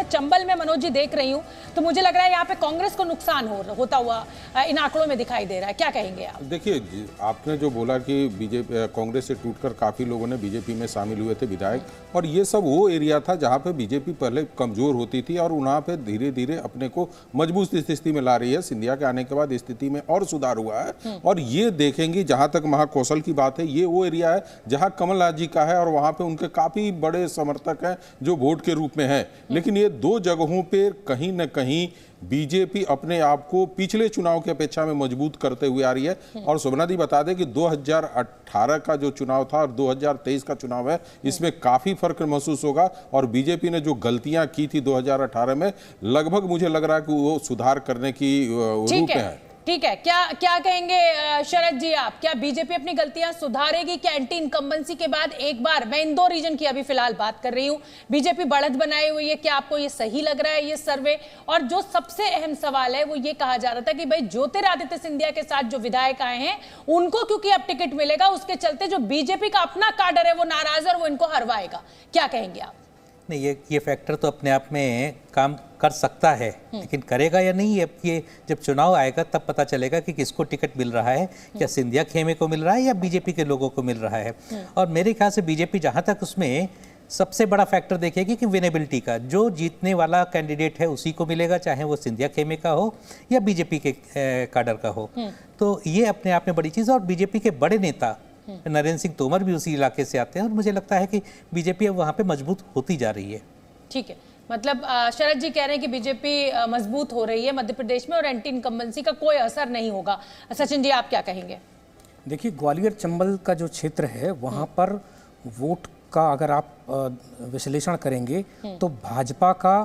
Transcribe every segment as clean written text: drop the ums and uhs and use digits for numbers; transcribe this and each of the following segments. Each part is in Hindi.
चंबल में मनोज जी देख रही हूँ तो मुझे लग रहा है यहाँ पे कांग्रेस को नुकसान होता हुआ इन आंकड़ों में दिखाई दे रहा है। क्या कहेंगे आप? देखिए, आपने जो बोला कि बीजेपी कांग्रेस से टूटकर काफ़ी लोगों ने बीजेपी में शामिल हुए थे विधायक, और ये सब वो एरिया था जहाँ पे बीजेपी पहले कमज़ोर होती थी और वहाँ पे धीरे धीरे अपने को मजबूत स्थिति में ला रही है। सिंधिया के आने के बाद स्थिति में और सुधार हुआ है। और ये देखेंगी, जहाँ तक महाकौशल की बात है, ये वो एरिया है जहाँ कमलनाथ जी का है और वहाँ पे उनके काफ़ी बड़े समर्थक हैं जो वोट के रूप में हैं। लेकिन ये दो जगहों पे कहीं न कहीं बीजेपी अपने आप को पिछले चुनाव की अपेक्षा में मजबूत करते हुए आ रही है। और शोभना दी बता दें कि 2018 का जो चुनाव था और 2023 का चुनाव है, इसमें काफ़ी फर्क महसूस होगा। और बीजेपी ने जो गलतियां की थी 2018 में, लगभग मुझे लग रहा है कि वो सुधार करने की रूप में है। ठीक है, क्या कहेंगे शरद जी आप? क्या बीजेपी अपनी गलतियां सुधारेगी? क्या एंटी इनकम्बेंसी के बाद एक बार, मैं इन दो रीजन की अभी फिलहाल बात कर रही हूं, बीजेपी बढ़त बनाए हुई है? क्या आपको ये सही लग रहा है ये सर्वे? और जो सबसे अहम सवाल है वो ये कहा जा रहा था कि भाई ज्योतिरादित्य सिंधिया के साथ जो विधायक आए हैं उनको क्योंकि अब टिकट मिलेगा, उसके चलते जो बीजेपी का अपना काडर है वो नाराज है और वो इनको हरवाएगा। क्या कहेंगे आप? नहीं, ये फैक्टर तो अपने आप में काम कर सकता है, लेकिन करेगा या नहीं ये जब चुनाव आएगा तब पता चलेगा कि किसको टिकट मिल रहा है। क्या सिंधिया खेमे को मिल रहा है या बीजेपी के लोगों को मिल रहा है? और मेरे ख्याल से बीजेपी जहाँ तक उसमें सबसे बड़ा फैक्टर देखेगी कि विनेबिलिटी का, जो जीतने वाला कैंडिडेट है उसी को मिलेगा, चाहे वो सिंधिया खेमे का हो या बीजेपी के काडर का हो। तो ये अपने आप में बड़ी चीज़। और बीजेपी के बड़े नेता नरेंद्र सिंह तोमर भी उसी इलाके से आते हैं और मुझे लगता है कि बीजेपी अब वहाँ पे मजबूत होती जा रही है। ठीक है, मतलब शरद जी कह रहे हैं कि बीजेपी मजबूत हो रही है मध्य प्रदेश में और एंटी इनकम्बेंसी का कोई असर नहीं होगा। सचिन जी आप क्या कहेंगे? देखिए, ग्वालियर चंबल का जो क्षेत्र है वहाँ पर वोट का अगर आप विश्लेषण करेंगे तो भाजपा का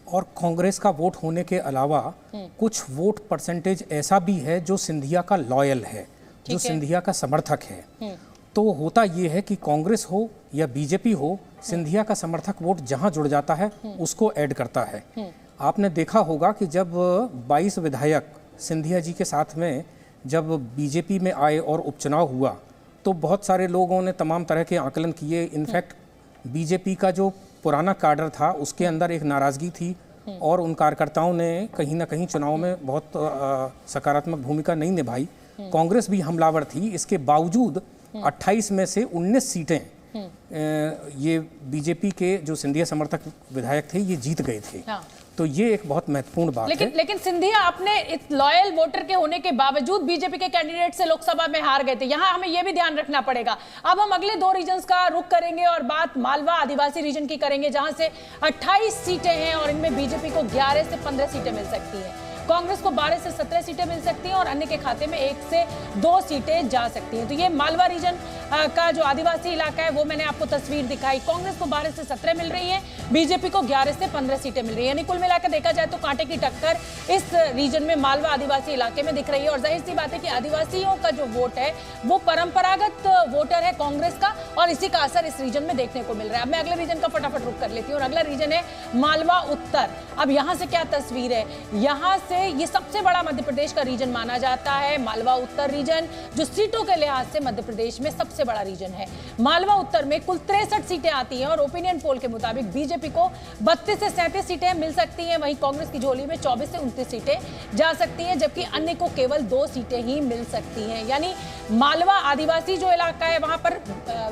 और कांग्रेस का वोट होने के अलावा कुछ वोट परसेंटेज ऐसा भी है जो सिंधिया का लॉयल है, जो सिंधिया का समर्थक है। तो होता ये है कि कांग्रेस हो या बीजेपी हो, सिंधिया का समर्थक वोट जहां जुड़ जाता है उसको ऐड करता है। आपने देखा होगा कि जब 22 विधायक सिंधिया जी के साथ में जब बीजेपी में आए और उपचुनाव हुआ तो बहुत सारे लोगों ने तमाम तरह के आकलन किए। इनफैक्ट बीजेपी का जो पुराना काडर था उसके अंदर एक नाराज़गी थी और उन कार्यकर्ताओं ने कहीं ना कहीं चुनाव में बहुत सकारात्मक भूमिका नहीं निभाई। कांग्रेस भी हमलावर थी, इसके बावजूद 28 में से 19 सीटें ये बीजेपी के जो सिंधिया समर्थक विधायक थे ये जीत गए थे। हाँ। तो ये एक बहुत महत्वपूर्ण बात है। लेकिन सिंधिया अपने इस लॉयल वोटर के होने के बावजूद बीजेपी के कैंडिडेट से लोकसभा में हार गए थे। यहाँ हमें ये भी ध्यान रखना पड़ेगा। अब हम अगले दो रीजन्स का रुख करेंगे और बात मालवा आदिवासी रीजन की करेंगे, जहां से 28 सीटें हैं और इनमें बीजेपी को 11 से 15 सीटें मिल सकती हैं, कांग्रेस को 12 से 17 सीटें मिल सकती हैं और अन्य के खाते में 1 से 2 सीटें जा सकती हैं। तो ये मालवा रीजन का जो आदिवासी इलाका है वो मैंने आपको तस्वीर दिखाई। कांग्रेस को 12 से 17 मिल रही है, बीजेपी को 11 से 15 सीटें मिल रही है। यानी कुल मिलाकर देखा जाए तो कांटे की टक्कर इस रीजन में मालवा आदिवासी इलाके में दिख रही है। और जाहिर सी बात है कि आदिवासियों का जो वोट है वो परंपरागत वोटर है कांग्रेस का और इसी का असर इस रीजन में देखने को मिल रहा है। अब मैं अगले रीजन का फटाफट रुख कर लेती हूँ और अगला रीजन है मालवा उत्तर। अब यहाँ से क्या तस्वीर है? यहाँ से ये सबसे बड़ा मध्य प्रदेश का रीजन माना जाता है, मालवा उत्तर रीजन, जो सीटों के लिहाज से मध्य प्रदेश में सबसे बड़ा रीजन है। मालवा उत्तर में कुल 63 सीटें आती हैं और ओपिनियन पोल के मुताबिक बीजेपी को 32 से 37 सीटें मिल सकती हैं, वहीं कांग्रेस की झोली में 24 से 29 सीटें जा सकती हैं, जबकि अन्य को केवल 2 सीटें ही मिल सकती हैं। यानी मालवा आदिवासी जो इलाका है वहां पर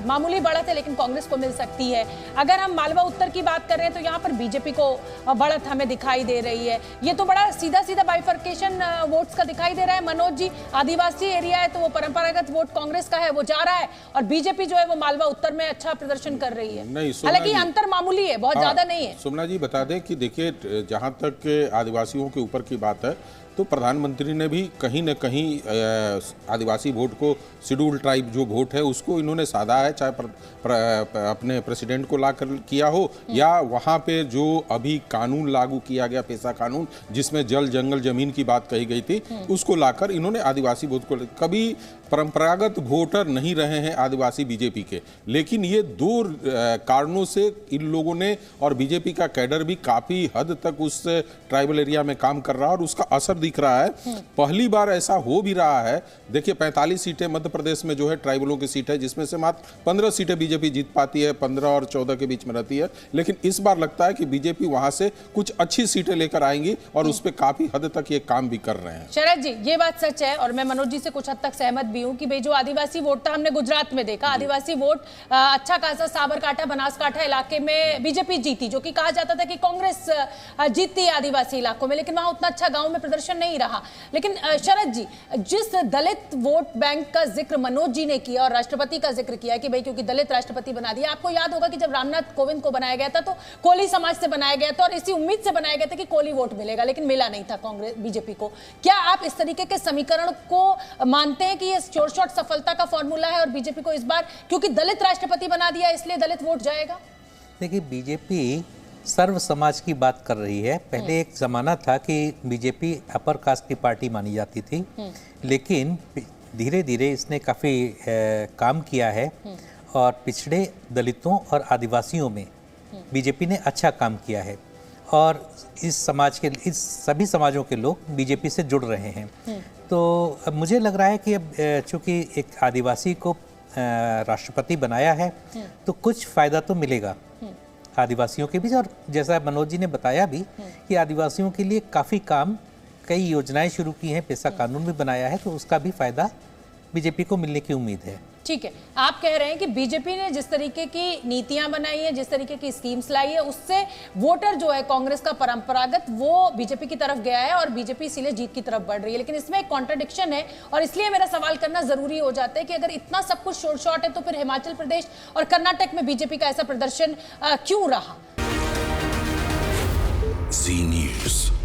मामूली बढ़त है लेकिन कांग्रेस को मिल सकती है। अगर हम मालवा उत्तर की बात कर रहे हैं तो यहाँ पर बीजेपी को बढ़त हमें दिखाई दे रही है। ये तो बड़ा सीधा सीधा बाइफर्केशन वोट्स का दिखाई दे रहा है मनोज जी। आदिवासी एरिया है तो वो परंपरागत वोट कांग्रेस का है, वो जा रहा है, और बीजेपी जो है वो मालवा उत्तर में अच्छा प्रदर्शन कर रही है। हालांकि अंतर मामूली है, बहुत ज्यादा नहीं है। सुमना जी बता दें कि देखिए, जहां तक आदिवासियों के ऊपर की बात है तो प्रधानमंत्री ने भी कहीं न कहीं आदिवासी वोट को, शेड्यूल ट्राइब जो वोट है उसको इन्होंने साधा है, चाहे अपने प्रेसिडेंट को ला कर किया हो या वहाँ पे जो अभी कानून लागू किया गया, पेशा कानून जिसमें जल जंगल जमीन की बात कही गई थी, उसको लाकर इन्होंने आदिवासी वोट को, कभी परंपरागत वोटर नहीं रहे हैं आदिवासी बीजेपी के, लेकिन ये 2 कारणों से इन लोगों ने, और बीजेपी का कैडर भी काफ़ी हद तक उस ट्राइबल एरिया में काम कर रहा है और उसका असर दिख रहा है। पहली बार ऐसा हो भी रहा है। देखिए 45 सीटें मध्य प्रदेश में जो है ट्राइबलों की सीट है, जिसमें से मात्र 15 सीटें बीजेपी जीत पाती है, 15 और 14 के बीच में रहती है। लेकिन इस बार लगता है कि बीजेपी वहां से कुछ अच्छी सीटें लेकर आएंगी और उस पर काफी हद तक ये काम भी कर रहे हैं। शरद जी, ये बात सच है और मैं मनोज जी से कुछ हद तक सहमत भी हूं कि भाई जो आदिवासी वोट था, हमने गुजरात में देखा आदिवासी वोट अच्छा खासा साबरकांठा बनासकांठा इलाके में बीजेपी जीती, जो कि कहा जाता था कि कांग्रेस जीतती है आदिवासी इलाकों में, लेकिन वहां उतना अच्छा गांव में प्रदर्शन नहीं रहा। लेकिन शरद जी, जिस दलित वोट बैंक का जिक्र मनोज जी ने किया और राष्ट्रपति का जिक्र किया कि भाई क्योंकि दलित राष्ट्रपति बना दिया, आपको याद होगा कि जब रामनाथ कोविंद को बनाया गया था तो कोली समाज से बनाया गया था और इसी उम्मीद से बनाया गया था कि कोली वोट मिलेगा, लेकिन मिला नहीं था कांग्रेस बीजेपी को। क्या आप इस तरीके के समीकरण को मानते हैं कि ये श्योर शॉट सफलता का फॉर्मूला है और बीजेपी को इस बार क्योंकि दलित राष्ट्रपति बना दिया इसलिए दलित वोट जाएगा? देखिए, बीजेपी सर्व समाज की बात कर रही है। पहले एक जमाना था कि बीजेपी अपर कास्ट की पार्टी मानी जाती थी, लेकिन धीरे धीरे इसने काफ़ी काम किया है और पिछड़े दलितों और आदिवासियों में बीजेपी ने अच्छा काम किया है और इस सभी समाजों के लोग बीजेपी से जुड़ रहे हैं। तो अब मुझे लग रहा है कि अब चूंकि एक आदिवासी को राष्ट्रपति बनाया है तो कुछ फ़ायदा तो मिलेगा आदिवासियों के बीच। और जैसा मनोज जी ने बताया भी कि आदिवासियों के लिए काफ़ी काम, कई योजनाएं शुरू की हैं, पैसा कानून भी बनाया है, तो उसका भी फायदा बीजेपी को मिलने की उम्मीद है। ठीक है, आप कह रहे हैं कि बीजेपी ने जिस तरीके की नीतियां बनाई है, जिस तरीके की स्कीम्स लाई है, उससे वोटर जो है कांग्रेस का परंपरागत वो बीजेपी की तरफ गया है और बीजेपी इसीलिए जीत की तरफ बढ़ रही है। लेकिन इसमें एक कॉन्ट्रडिक्शन है और इसलिए मेरा सवाल करना जरूरी हो जाता है कि अगर इतना सब कुछ शॉर्ट शॉर्ट है तो फिर हिमाचल प्रदेश और कर्नाटक में बीजेपी का ऐसा प्रदर्शन क्यों रहा? Zee News.